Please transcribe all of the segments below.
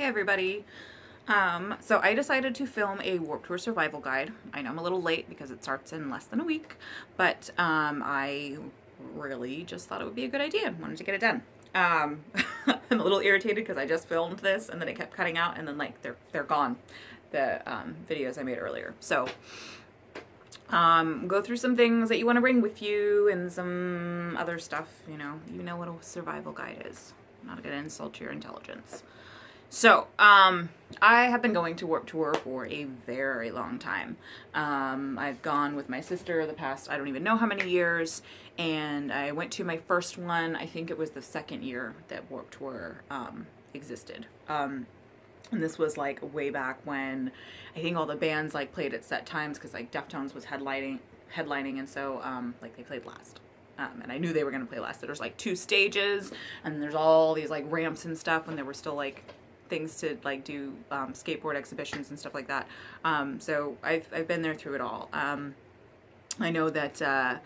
Hey everybody. So I decided to film a Warped Tour survival guide. I know I'm a little late because it starts in less than a week, but I really just thought it would be a good idea and wanted to get it done. I'm a little irritated because I just filmed this and then it kept cutting out and then like they're gone, the videos I made earlier. So go through some things that you want to bring with you and some other stuff, you know what a survival guide is. I'm not gonna insult your intelligence. So, I have been going to Warped Tour for a very long time. I've gone with my sister the past, I don't even know how many years, and I went to my first one, I think it was the second year that Warped Tour, existed. And this was like way back when I think all the bands like played at set times because like Deftones was headlining, and so, like they played last. And I knew they were going to play last. There's like 2 stages, and there's all these like ramps and stuff when there were still like things to like do skateboard exhibitions and stuff like that. So I've been there through it all. I know that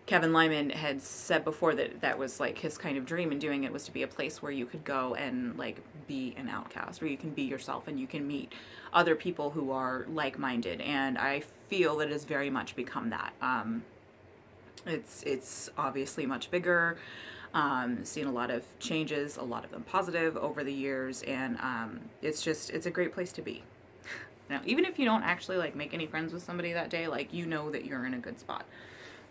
Kevin Lyman had said before that that was like his kind of dream in doing it, was to be a place where you could go and like be an outcast, where you can be yourself and you can meet other people who are like-minded. And I feel that it has very much become that. It's obviously much bigger. Seen a lot of changes, a lot of them positive over the years, and it's a great place to be. Now, even if you don't actually like make any friends with somebody that day, like you know that you're in a good spot.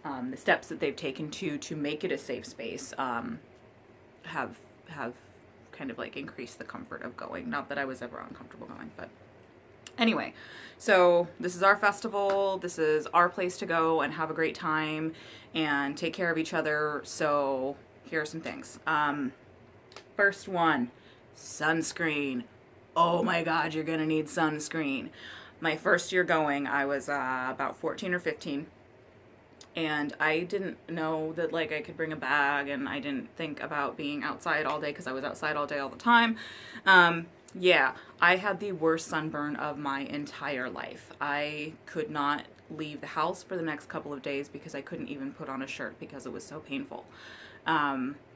The steps that they've taken to make it a safe space have kind of like increased the comfort of going. Not that I was ever uncomfortable going, but anyway, so this is our festival. This is our place to go and have a great time and take care of each other. So here are some things. First one, sunscreen. Oh my God, you're gonna need sunscreen. My first year going, I was about 14 or 15. And I didn't know that like I could bring a bag, and I didn't think about being outside all day because I was outside all day all the time. Yeah, I had the worst sunburn of my entire life. I could not leave the house for the next couple of days because I couldn't even put on a shirt because it was so painful.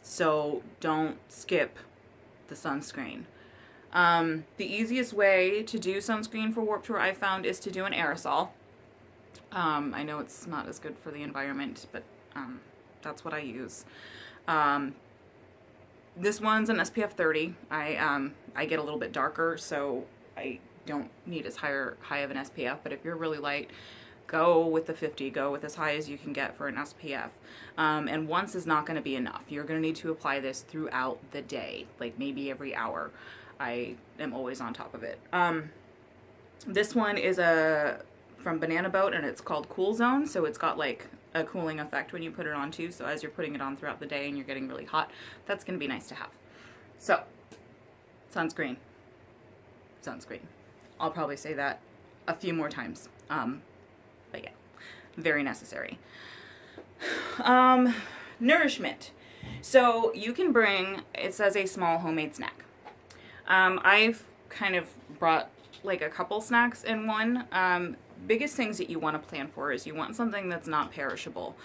So don't skip the sunscreen. The easiest way to do sunscreen for Warped Tour I found is to do an aerosol. I know it's not as good for the environment, but that's what I use. This one's an SPF 30. I get a little bit darker, so I don't need as high of an SPF, but if you're really light, go with the 50, go with as high as you can get for an SPF. And once is not going to be enough. You're going to need to apply this throughout the day, like maybe every hour. I am always on top of it. This one is from Banana Boat, and it's called Cool Zone, so it's got like a cooling effect when you put it on too, so as you're putting it on throughout the day and you're getting really hot, that's going to be nice to have. So, sunscreen. I'll probably say that a few more times, but yeah, very necessary. Nourishment. So you can bring, it says a small homemade snack. I've kind of brought like a couple snacks in one. Biggest things that you want to plan for is you want something that's not perishable.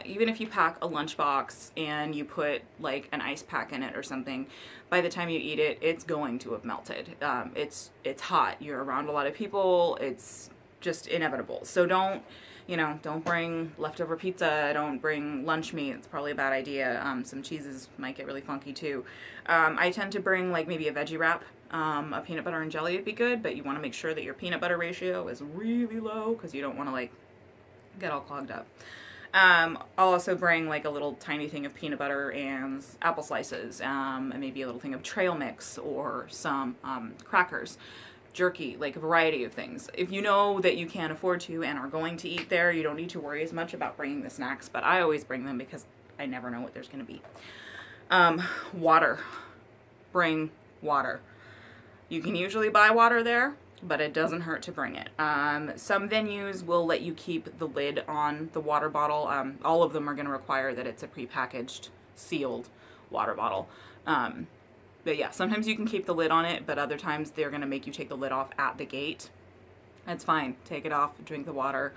Even if you pack a lunchbox and you put like an ice pack in it or something, by the time you eat it, it's going to have melted. It's hot. You're around a lot of people. It's just inevitable. So don't bring leftover pizza. Don't bring lunch meat. It's probably a bad idea. Some cheeses might get really funky too. I tend to bring like maybe a veggie wrap. A peanut butter and jelly would be good, but you want to make sure that your peanut butter ratio is really low because you don't want to like get all clogged up. I'll also bring like a little tiny thing of peanut butter and apple slices, and maybe a little thing of trail mix or some crackers, jerky, like a variety of things. If you know that you can't afford to and are going to eat there, you don't need to worry as much about bringing the snacks, but I always bring them because I never know what there's going to be. Water. Bring water. You can usually buy water there, but it doesn't hurt to bring it. Some venues will let you keep the lid on the water bottle. All of them are going to require that it's a prepackaged, sealed water bottle. But yeah, sometimes you can keep the lid on it, but other times they're going to make you take the lid off at the gate. That's fine. Take it off, drink the water.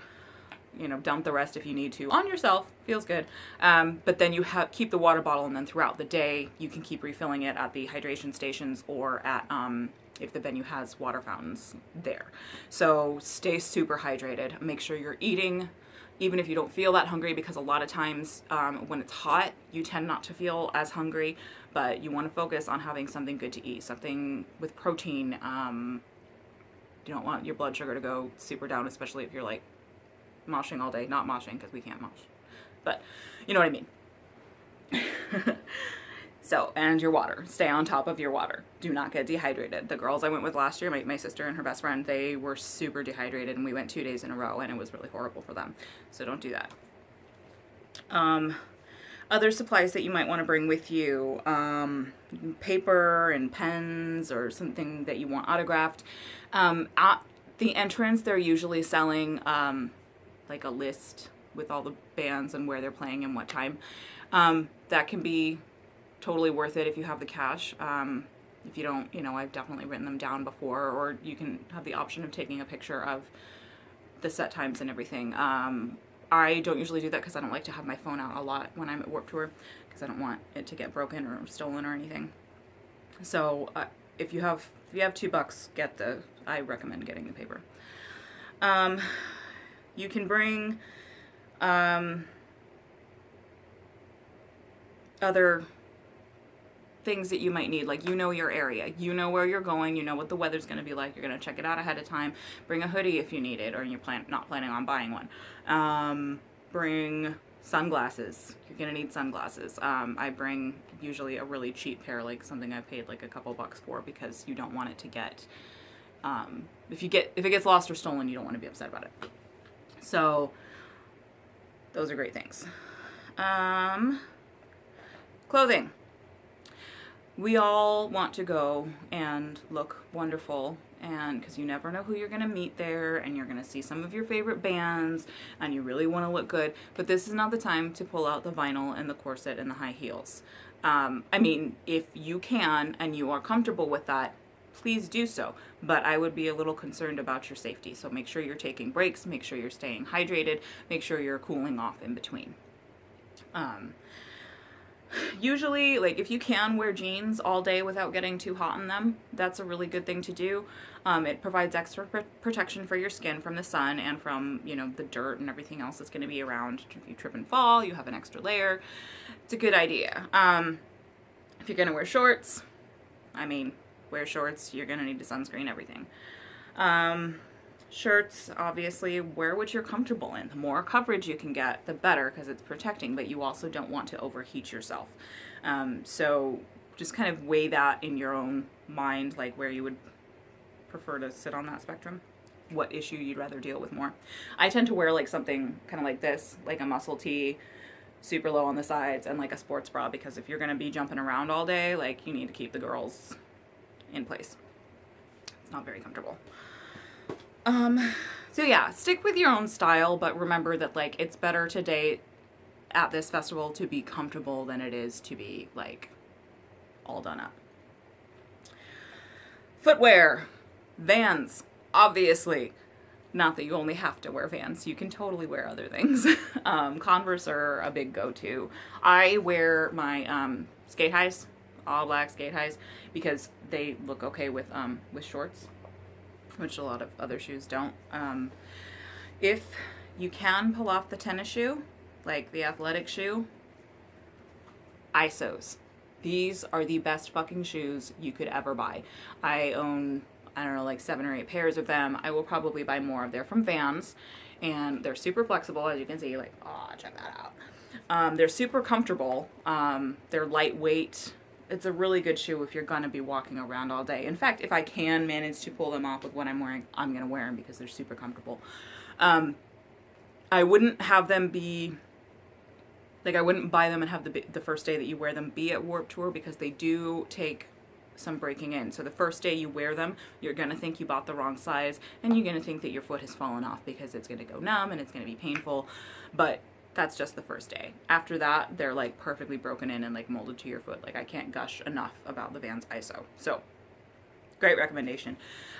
you know, dump the rest if you need to on yourself. Feels good. But then you keep the water bottle, and then throughout the day you can keep refilling it at the hydration stations or at if the venue has water fountains there. So stay super hydrated. Make sure you're eating even if you don't feel that hungry, because a lot of times when it's hot you tend not to feel as hungry, but you want to focus on having something good to eat, something with protein. You don't want your blood sugar to go super down, especially if you're like moshing all day. Not moshing because we can't mosh, but you know what I mean. So, and your water. Stay on top of your water. Do not get dehydrated. The girls I went with last year, my sister and her best friend, they were super dehydrated, and we went 2 days in a row, and it was really horrible for them. So don't do that. Other supplies that you might want to bring with you, paper and pens or something that you want autographed. At the entrance, they're usually selling like a list with all the bands and where they're playing and what time. That can be totally worth it if you have the cash. If you don't, you know, I've definitely written them down before, or you can have the option of taking a picture of the set times and everything. I don't usually do that because I don't like to have my phone out a lot when I'm at Warped Tour, because I don't want it to get broken or stolen or anything. So if you have $2, I recommend getting the paper. You can bring other things that you might need, like, you know your area, you know where you're going, you know what the weather's going to be like, you're going to check it out ahead of time. Bring a hoodie if you need it, or you're not planning on buying one. Bring sunglasses. You're going to need sunglasses. I bring usually a really cheap pair, like something I paid like a couple bucks for, because you don't want it to get if it gets lost or stolen, you don't want to be upset about it. So those are great things. Clothing. We all want to go and look wonderful, and because you never know who you're going to meet there, and you're going to see some of your favorite bands, and you really want to look good, but this is not the time to pull out the vinyl and the corset and the high heels. I mean, if you can and you are comfortable with that, please do so, but I would be a little concerned about your safety. So make sure you're taking breaks, make sure you're staying hydrated, make sure you're cooling off in between. Usually, like, if you can wear jeans all day without getting too hot in them, that's a really good thing to do. It provides extra protection for your skin from the sun and from, you know, the dirt and everything else that's going to be around. If you trip and fall, you have an extra layer. It's a good idea. If you're going to wear shorts, I mean, wear shorts. You're going to need to sunscreen everything. Shirts, obviously, wear what you're comfortable in. The more coverage you can get, the better, because it's protecting, but you also don't want to overheat yourself. So just kind of weigh that in your own mind, like where you would prefer to sit on that spectrum, what issue you'd rather deal with more. I tend to wear like something kind of like this, like a muscle tee, super low on the sides, and like a sports bra, because if you're going to be jumping around all day, like, you need to keep the girls in place. It's not very comfortable. So yeah, stick with your own style, but remember that, like, it's better today at this festival to be comfortable than it is to be, like, all done up. Footwear. Vans, obviously. Not that you only have to wear Vans. You can totally wear other things. Converse are a big go-to. I wear my skate highs, all black skate highs, because they look okay with shorts, which a lot of other shoes don't. If you can pull off the tennis shoe, like the athletic shoe, ISOs. These are the best fucking shoes you could ever buy. I own, I don't know, like 7 or 8 pairs of them. I will probably buy more. They're from Vans, and they're super flexible, as you can see. Like, oh, check that out. They're super comfortable. They're lightweight. It's a really good shoe if you're gonna be walking around all day. In fact, if I can manage to pull them off with what I'm wearing, I'm gonna wear them because they're super comfortable. I wouldn't have them be, like, I wouldn't buy them and have the first day that you wear them be at Warped Tour, because they do take some breaking in. So the first day you wear them, you're gonna think you bought the wrong size, and you're gonna think that your foot has fallen off because it's gonna go numb and it's gonna be painful. But that's just the first day. After that, they're like perfectly broken in and like molded to your foot. Like, I can't gush enough about the Vans ISO. So, great recommendation.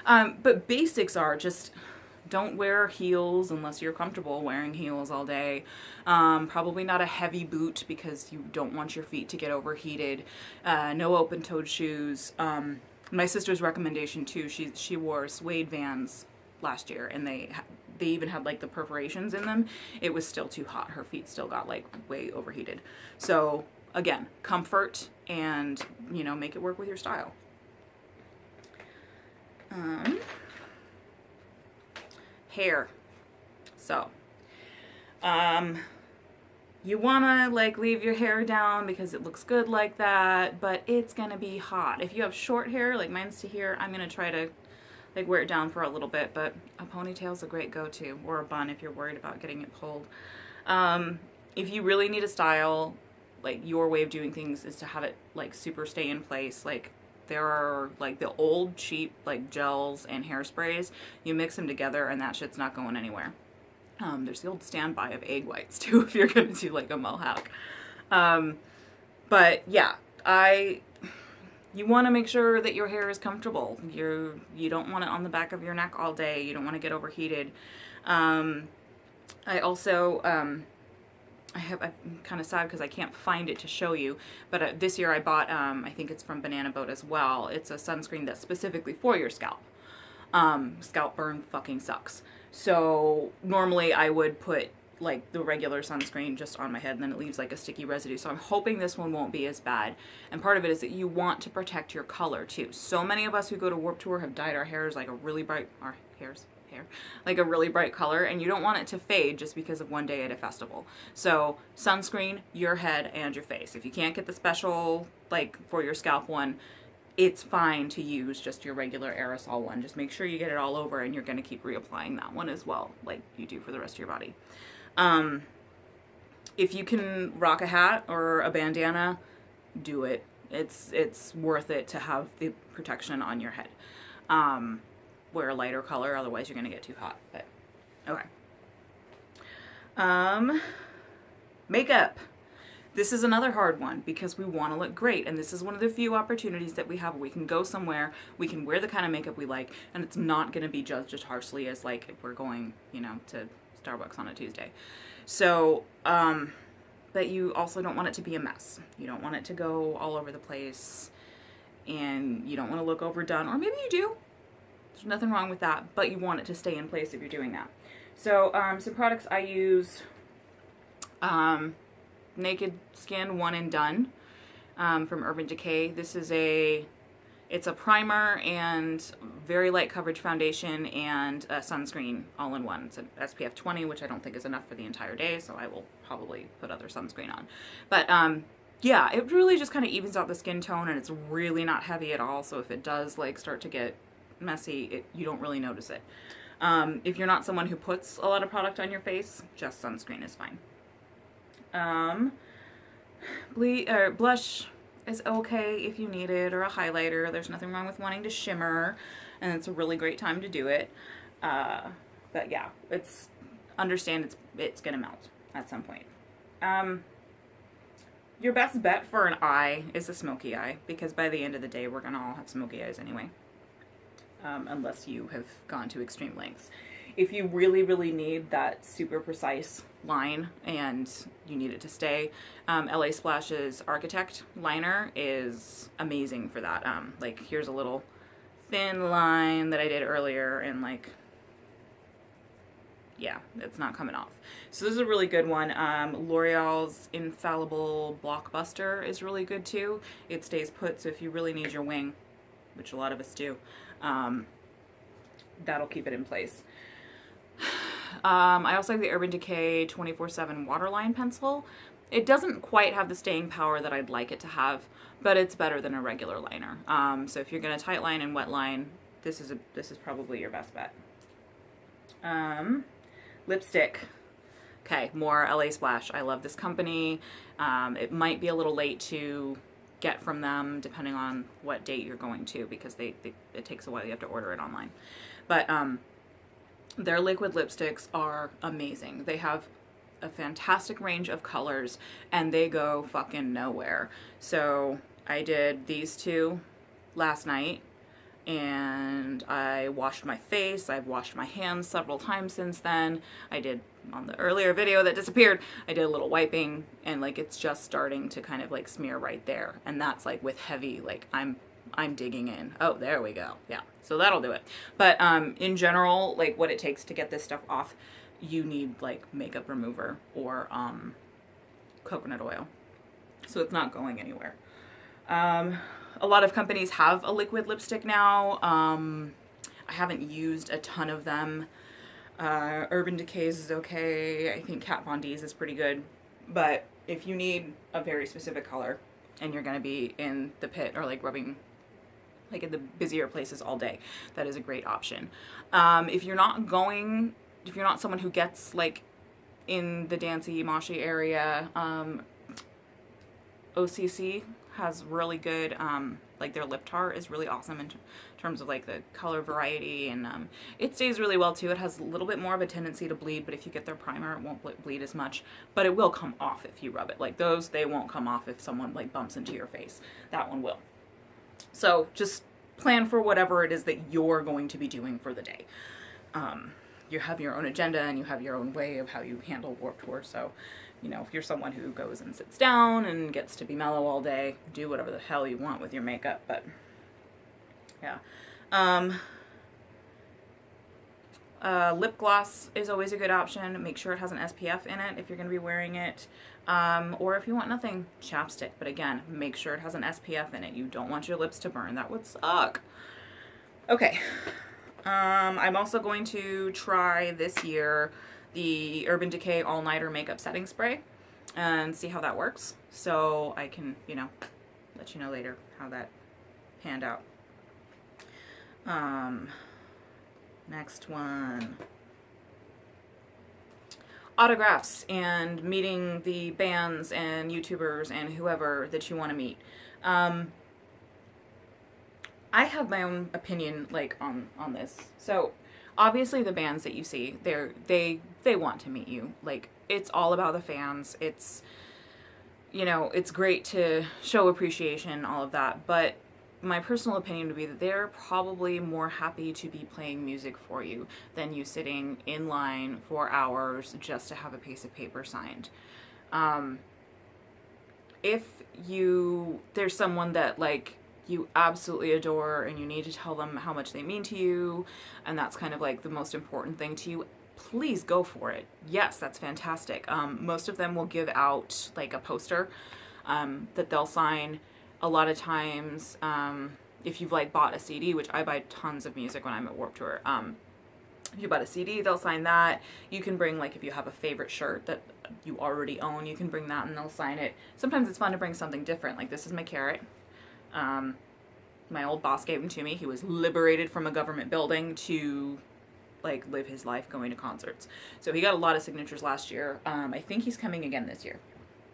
But basics are just Don't wear heels unless you're comfortable wearing heels all day. Probably not a heavy boot because you don't want your feet to get overheated. No open-toed shoes. My sister's recommendation too, she wore suede Vans last year, and they even had like the perforations in them. It was still too hot. Her feet still got like way overheated. So again, comfort, and you know, make it work with your style. Hair. So, you wanna like leave your hair down because it looks good like that, but it's gonna be hot. If you have short hair, like mine's to here, I'm gonna try to like wear it down for a little bit, but a ponytail's a great go-to, or a bun if you're worried about getting it pulled. If you really need a style, like your way of doing things is to have it like super stay in place. Like there are like the old cheap like gels and hairsprays, you mix them together and that shit's not going anywhere. There's the old standby of egg whites too if you're gonna do like a mohawk. But yeah, you want to make sure that your hair is comfortable. You don't want it on the back of your neck all day. You don't want to get overheated. I also I'm kind of sad because I can't find it to show you, but this year I bought, I think it's from Banana Boat as well. It's a sunscreen that's specifically for your scalp. Scalp burn fucking sucks. So normally I would put like the regular sunscreen just on my head and then it leaves like a sticky residue. So I'm hoping this one won't be as bad. And part of it is that you want to protect your color too. So many of us who go to Warped Tour have dyed our hairs like a really bright, like a really bright color, and you don't want it to fade just because of one day at a festival. So sunscreen, your head and your face. If you can't get the special like for your scalp one, it's fine to use just your regular aerosol one. Just make sure you get it all over, and you're going to keep reapplying that one as well, like you do for the rest of your body. If you can rock a hat or a bandana, do it. It's worth it to have the protection on your head. Wear a lighter color, otherwise you're going to get too hot. But okay. Makeup. This is another hard one because we want to look great, and this is one of the few opportunities that we have where we can go somewhere, we can wear the kind of makeup we like, and it's not going to be judged as harshly as like if we're going, you know, to Starbucks on a Tuesday. So, but you also don't want it to be a mess. You don't want it to go all over the place, and you don't want to look overdone, or maybe you do. There's nothing wrong with that, but you want it to stay in place if you're doing that. So, some products I use, Naked Skin One and Done from Urban Decay. This is it's a primer and very light coverage foundation and a sunscreen all in one. It's an SPF 20, which I don't think is enough for the entire day, so I will probably put other sunscreen on. But yeah, it really just kind of evens out the skin tone, and it's really not heavy at all, so if it does like start to get messy, you don't really notice it. If you're not someone who puts a lot of product on your face, just sunscreen is fine. Blush is okay if you need it, or a highlighter. There's nothing wrong with wanting to shimmer, and it's a really great time to do it. But yeah, understand it's gonna melt at some point. Your best bet for an eye is a smoky eye, because by the end of the day we're gonna all have smoky eyes anyway, unless you have gone to extreme lengths. If you really, really need that super precise line and you need it to stay, LA Splash's Architect liner is amazing for that. Like here's a little thin line that I did earlier, and like, yeah, it's not coming off. So this is a really good one. L'Oreal's Infallible Blockbuster is really good too. It stays put, so if you really need your wing, which a lot of us do, that'll keep it in place. I also like the Urban Decay 24/7 Waterline Pencil. It doesn't quite have the staying power that I'd like it to have, but it's better than a regular liner. So if you're gonna tight line and wet line, this is probably your best bet. Lipstick. Okay, more LA Splash. I love this company. It might be a little late to get from them depending on what date you're going to, because it takes a while. You have to order it online. But their liquid lipsticks are amazing. They have a fantastic range of colors, and they go fucking nowhere. So I did these two last night. and I washed my face. I've washed my hands several times since then. I did, on the earlier video that disappeared, I did a little wiping, and like it's just starting to kind of like smear right there, and that's like with heavy, like I'm digging in. Oh, there we go. Yeah, so that'll do it. But in general, like what it takes to get this stuff off, you need like makeup remover or coconut oil, so it's not going anywhere. A lot of companies have a liquid lipstick now. I haven't used a ton of them. Urban Decay's is okay. I think Kat Von D's is pretty good. But if you need a very specific color and you're going to be in the pit or like rubbing like in the busier places all day, that is a great option. If you're not someone who gets like in the dancey, moshy area, OCC has really good, like their lip tart is really awesome in terms of like the color variety, and it stays really well too. It has a little bit more of a tendency to bleed, but if you get their primer, it won't bleed as much, but it will come off if you rub it. Like those, they won't come off if someone like bumps into your face. That one will. So just plan for whatever it is that you're going to be doing for the day. You have your own agenda and you have your own way of how you handle Warped Tour. So, you know, if you're someone who goes and sits down and gets to be mellow all day, do whatever the hell you want with your makeup. But yeah. Lip gloss is always a good option. Make sure it has an SPF in it if you're going to be wearing it. Or if you want nothing, chapstick. But again, make sure it has an SPF in it. You don't want your lips to burn. That would suck. Okay. I'm also going to try this year the Urban Decay All Nighter Makeup Setting Spray and see how that works. So I can, you know, let you know later how that panned out. Next one. Autographs and meeting the bands and YouTubers and whoever that you want to meet. I have my own opinion, like, on this. So, obviously the bands that you see, they want to meet you. Like, it's all about the fans. It's, you know, it's great to show appreciation, all of that. But my personal opinion would be that they're probably more happy to be playing music for you than you sitting in line for hours just to have a piece of paper signed. If there's someone that, like, you absolutely adore and you need to tell them how much they mean to you, and that's kind of like the most important thing to you, please go for it. Yes, that's fantastic. Most of them will give out like a poster that they'll sign. A lot of times, if you've like bought a CD, which I buy tons of music when I'm at Warped Tour, if you bought a CD, they'll sign that. You can bring, like, if you have a favorite shirt that you already own, you can bring that and they'll sign it. Sometimes it's fun to bring something different. Like, this is my carrot. My old boss gave him to me. He was liberated from a government building to, like, live his life going to concerts. So he got a lot of signatures last year. I think he's coming again this year.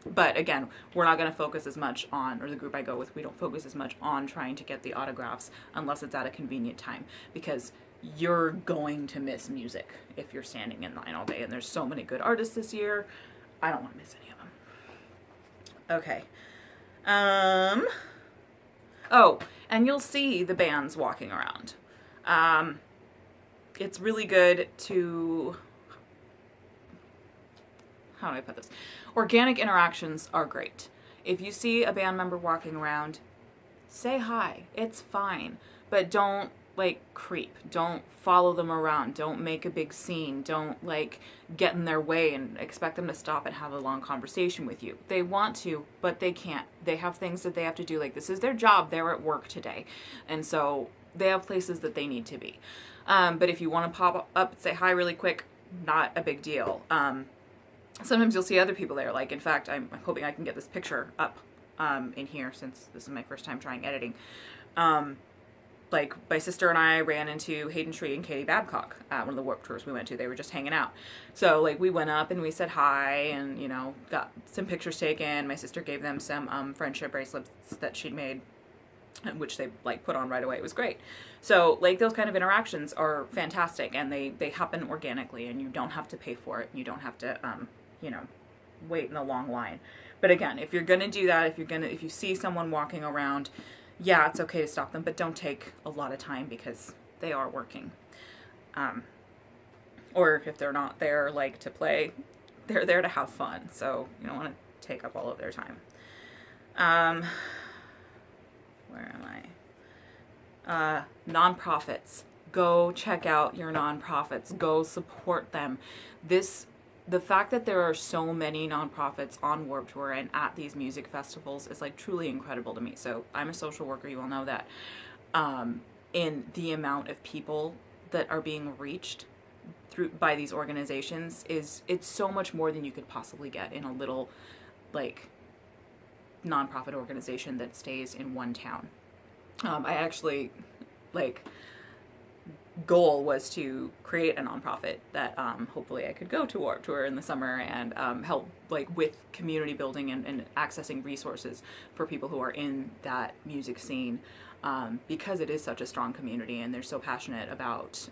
But again, we're not going to focus as much on, or the group I go with, we don't focus as much on trying to get the autographs unless it's at a convenient time, because you're going to miss music if you're standing in line all day. And there's so many good artists this year. I don't want to miss any of them. Okay. Oh, and you'll see the bands walking around. It's really good to, how do I put this? Organic interactions are great. If you see a band member walking around, say hi. It's fine. But don't, like, creep. Don't follow them around. Don't make a big scene. Don't, like, get in their way and expect them to stop and have a long conversation with you. They want to, but they can't. They have things that they have to do. Like, this is their job. They're at work today. And so they have places that they need to be. But if you want to pop up and say hi really quick, not a big deal. Sometimes you'll see other people there. Like, in fact, I'm hoping I can get this picture up in here since this is my first time trying editing. Like, my sister and I ran into Hayden Tree and Katie Babcock at one of the Warped Tours we went to. They were just hanging out. So, like, we went up and we said hi and, you know, got some pictures taken. My sister gave them some friendship bracelets that she'd made, which they, like, put on right away. It was great. So, like, those kind of interactions are fantastic, and they happen organically, and you don't have to pay for it. You don't have to, you know, wait in a long line. But again, if you're going to do that, if you see someone walking around, yeah, it's okay to stop them, but don't take a lot of time because they are working. Or if they're not there, like, to play, they're there to have fun. So you don't want to take up all of their time. Where am I? Nonprofits. Go check out your nonprofits. Go support them. The fact that there are so many nonprofits on Warped Tour and at these music festivals is like truly incredible to me. So I'm a social worker, you all know that. In the amount of people that are being reached by these organizations it's so much more than you could possibly get in a little like nonprofit organization that stays in one town. I actually goal was to create a nonprofit that hopefully I could go to Warped Tour in the summer and help like with community building and accessing resources for people who are in that music scene, because it is such a strong community and they're so passionate about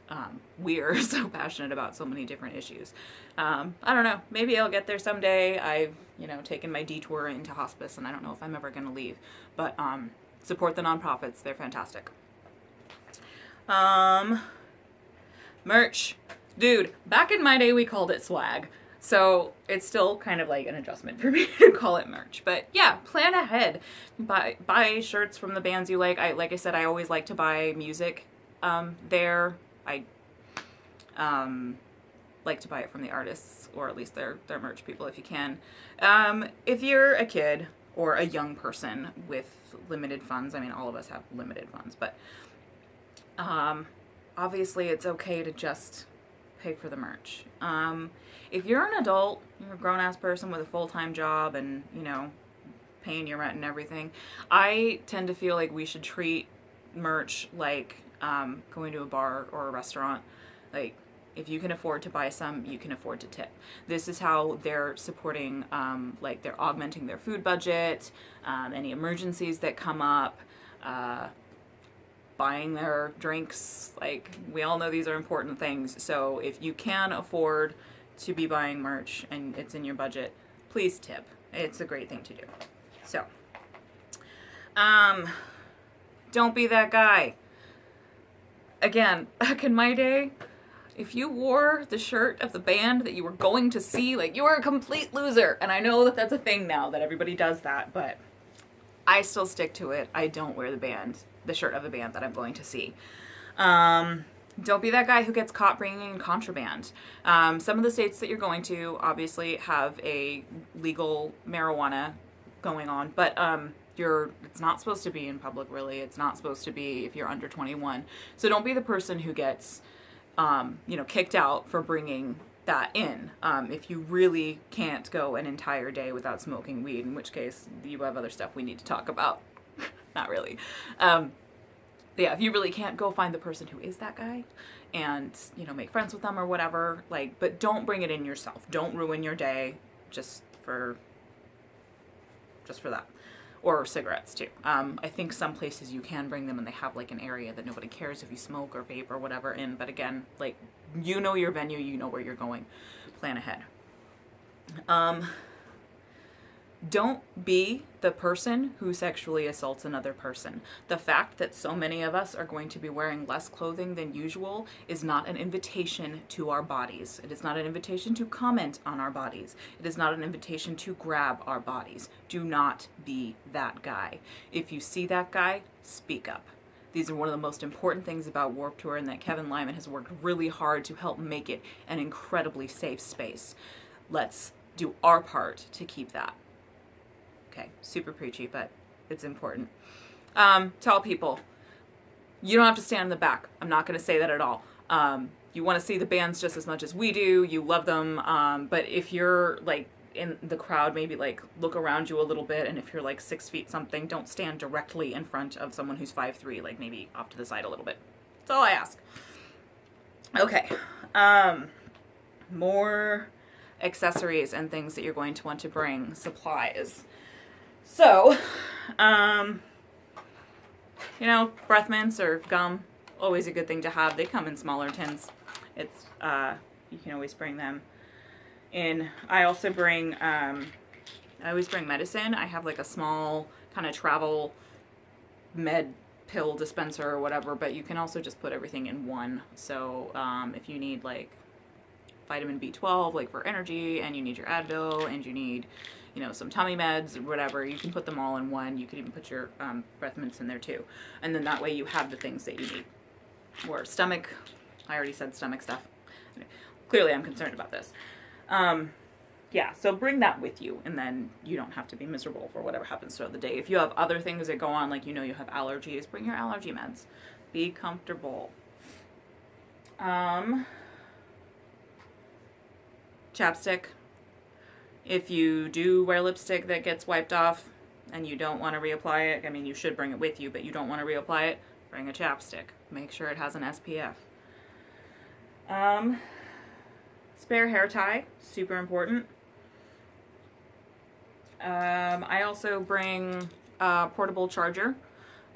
we're so passionate about so many different issues. I don't know, maybe I'll get there someday. I've taken my detour into hospice and I don't know if I'm ever going to leave, but support the nonprofits, they're fantastic. Merch. Dude, back in my day we called it swag. So it's still kind of like an adjustment for me to call it merch. But yeah, plan ahead. Buy shirts from the bands you like. Like I said, I always like to buy music there. I like to buy it from the artists, or at least their merch people if you can. If you're a kid or a young person with limited funds, I mean all of us have limited funds, but obviously it's okay to just pay for the merch. If you're an adult, you're a grown-ass person with a full-time job and, paying your rent and everything, I tend to feel like we should treat merch like going to a bar or a restaurant. Like, if you can afford to buy some, you can afford to tip. This is how they're supporting, like they're augmenting their food budget, any emergencies that come up, buying their drinks. Like, we all know these are important things. So if you can afford to be buying merch and it's in your budget, please tip. It's a great thing to do. So, don't be that guy. Again, back in my day, if you wore the shirt of the band that you were going to see, like, you were a complete loser. And I know that that's a thing now, that everybody does that, but I still stick to it. I don't wear the shirt of the band that I'm going to see. Don't be that guy who gets caught bringing in contraband. Some of the states that you're going to obviously have a legal marijuana going on, but it's not supposed to be in public, really. It's not supposed to be if you're under 21. So don't be the person who gets kicked out for bringing that in. If you really can't go an entire day without smoking weed, in which case you have other stuff we need to talk about. Not really. Yeah, if you really can't, go find the person who is that guy and, make friends with them or whatever. But don't bring it in yourself. Don't ruin your day just for that. Or cigarettes too. I think some places you can bring them and they have like an area that nobody cares if you smoke or vape or whatever in. But again, like, your venue, you know where you're going. Plan ahead. Don't be the person who sexually assaults another person. The fact that so many of us are going to be wearing less clothing than usual is not an invitation to our bodies. It is not an invitation to comment on our bodies. It is not an invitation to grab our bodies. Do not be that guy. If you see that guy, speak up. These are one of the most important things about Warped Tour, and that Kevin Lyman has worked really hard to help make it an incredibly safe space. Let's do our part to keep that. Okay, super preachy, but it's important. Tell people, you don't have to stand in the back. I'm not going to say that at all. You want to see the bands just as much as we do. You love them. But if you're like in the crowd, maybe like look around you a little bit. And if you're like 6 feet something, don't stand directly in front of someone who's 5'3", like maybe off to the side a little bit. That's all I ask. Okay. More accessories and things that you're going to want to bring. Supplies. So, breath mints or gum, always a good thing to have. They come in smaller tins. It's, you can always bring them in. I also bring, I always bring medicine. I have like a small kind of travel med pill dispenser or whatever, but you can also just put everything in one. So if you need like vitamin B12, like for energy, and you need your Advil, and you need, you know, some tummy meds or whatever, you can put them all in one. You can even put your breath mints in there too. And then that way you have the things that you need. Or stomach, I already said stomach stuff. Clearly I'm concerned about this. Yeah, so bring that with you, and then you don't have to be miserable for whatever happens throughout the day. If you have other things that go on, like you know you have allergies, bring your allergy meds. Be comfortable. Chapstick. If you do wear lipstick that gets wiped off and you don't want to reapply it, I mean, you should bring it with you, but you don't want to reapply it, bring a chapstick. Make sure it has an SPF. Spare hair tie, super important. I also bring a portable charger.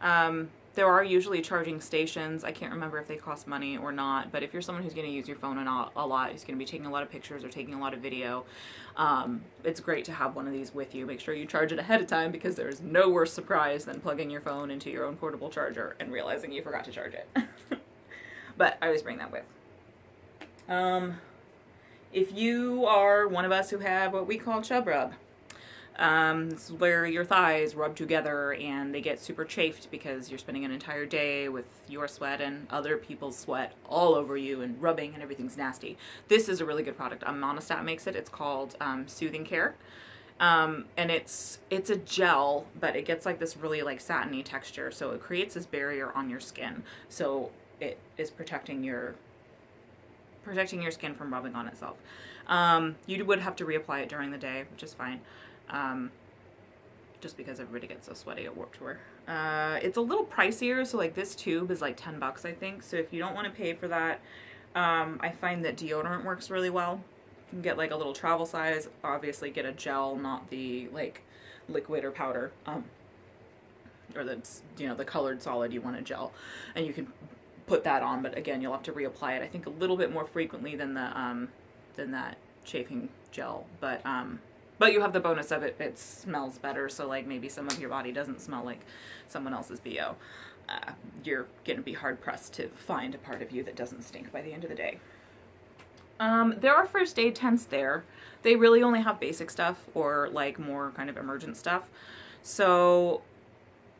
There are usually charging stations. I can't remember if they cost money or not, but if you're someone who's going to use your phone a lot, who's going to be taking a lot of pictures or taking a lot of video, it's great to have one of these with you. Make sure you charge it ahead of time, because there's no worse surprise than plugging your phone into your own portable charger and realizing you forgot to charge it. But I always bring that with. If you are one of us who have what we call chub rub, this is where your thighs rub together and they get super chafed because you're spending an entire day with your sweat and other people's sweat all over you and rubbing and everything's nasty. This is a really good product. Monistat makes it. It's called Soothing Care. And it's a gel, but it gets like this really like satiny texture. So it creates this barrier on your skin. So it is protecting your skin from rubbing on itself. You would have to reapply it during the day, which is fine. Just because everybody gets so sweaty at Warped Tour. It's a little pricier, so like this tube is like $10, I think. So if you don't want to pay for that, I find that deodorant works really well. You can get like a little travel size. Obviously get a gel, not the like liquid or powder, or the, you know, the colored solid. You want a gel, and you can put that on. But again, you'll have to reapply it, I think, a little bit more frequently than the than that chafing gel. But you have the bonus of it. It smells better, so like maybe some of your body doesn't smell like someone else's BO. You're going to be hard-pressed to find a part of you that doesn't stink by the end of the day. There are first aid tents there. They really only have basic stuff or like more kind of emergent stuff. So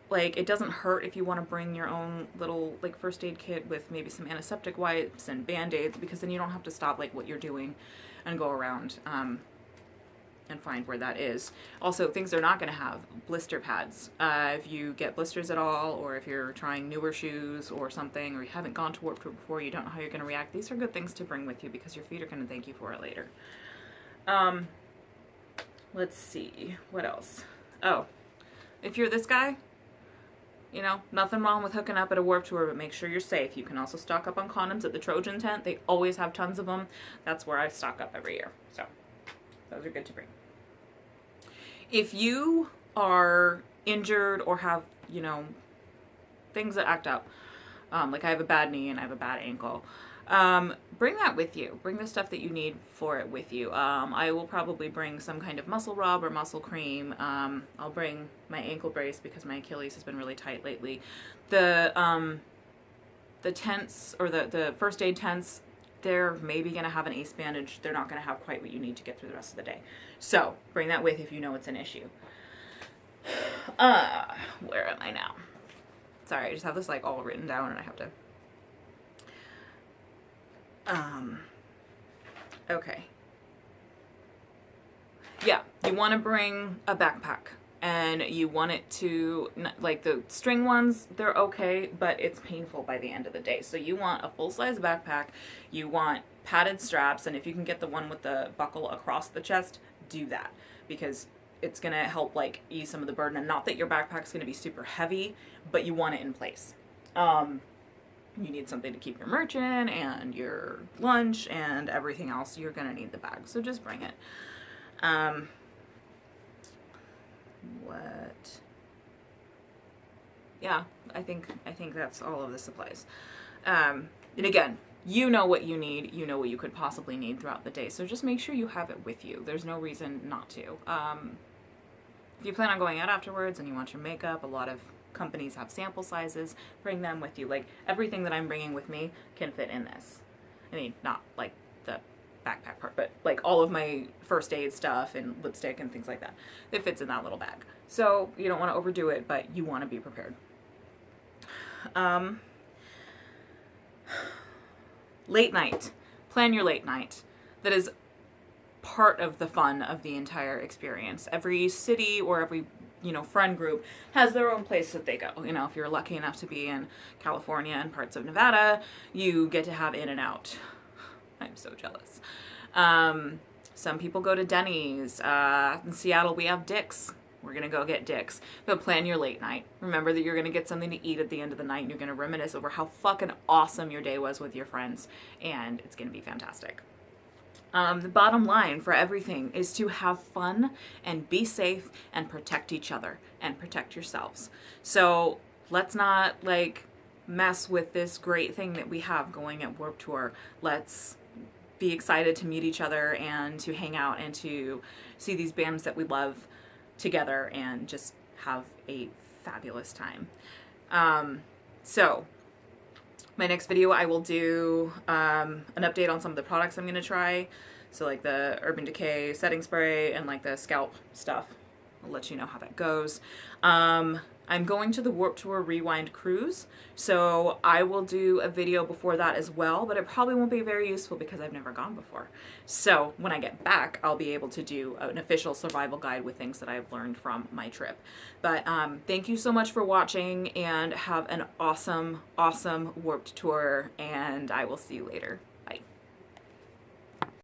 like it doesn't hurt if you want to bring your own little like first aid kit with maybe some antiseptic wipes and band-aids, because then you don't have to stop like what you're doing and go around and find where that is. Also, things they're not going to have: blister pads. If you get blisters at all, or if you're trying newer shoes or something, or you haven't gone to Warped Tour before, you don't know how you're going to react, these are good things to bring with you because your feet are going to thank you for it later. Let's see, what else? Oh, if you're this guy, you know, nothing wrong with hooking up at a Warped Tour, but make sure you're safe. You can also stock up on condoms at the Trojan tent. They always have tons of them. That's where I stock up every year. So those are good to bring. If you are injured or have, you know, things that act up, like I have a bad knee and I have a bad ankle, bring that with you. Bring the stuff that you need for it with you. I will probably bring some kind of muscle rub or muscle cream. I'll bring my ankle brace because my Achilles has been really tight lately. The tents, or the first aid tents, they're maybe going to have an ACE bandage. They're not going to have quite what you need to get through the rest of the day. So bring that with if you know it's an issue. Where am I now? Sorry, I just have this like all written down and I have to... Okay. Yeah, you want to bring a backpack. And you want it to, like the string ones, they're okay, but it's painful by the end of the day. So you want a full-size backpack, you want padded straps, and if you can get the one with the buckle across the chest, do that. Because it's going to help like ease some of the burden. And not that your backpack's going to be super heavy, but you want it in place. You need something to keep your merch in, and your lunch, and everything else. You're going to need the bag, so just bring it. What? Yeah, I think that's all of the supplies. And again, you know what you need, you know what you could possibly need throughout the day, so just make sure you have it with you. There's no reason not to. If you plan on going out afterwards and you want your makeup, a lot of companies have sample sizes. Bring them with you. Like, everything that I'm bringing with me can fit in this. I mean, not like the backpack part, but like all of my first aid stuff and lipstick and things like that. It fits in that little bag. So you don't want to overdo it, but you want to be prepared. Late night. Plan your late night. That is part of the fun of the entire experience. Every city or every, friend group has their own place that they go. If you're lucky enough to be in California and parts of Nevada, you get to have In-N-Out. I'm so jealous. Some people go to Denny's. In Seattle, we have Dick's. We're going to go get Dick's. But plan your late night. Remember that you're going to get something to eat at the end of the night, and you're going to reminisce over how fucking awesome your day was with your friends. And it's going to be fantastic. The bottom line for everything is to have fun and be safe and protect each other and protect yourselves. So let's not mess with this great thing that we have going at Warped Tour. Let's be excited to meet each other and to hang out and to see these bands that we love together and just have a fabulous time. So my next video I will do an update on some of the products I'm going to try. So like the Urban Decay setting spray and like the scalp stuff. I'll let you know how that goes. I'm going to the Warped Tour Rewind cruise, so I will do a video before that as well, but it probably won't be very useful because I've never gone before. So when I get back, I'll be able to do an official survival guide with things that I've learned from my trip. But thank you so much for watching, and have an awesome, awesome Warped Tour, and I will see you later.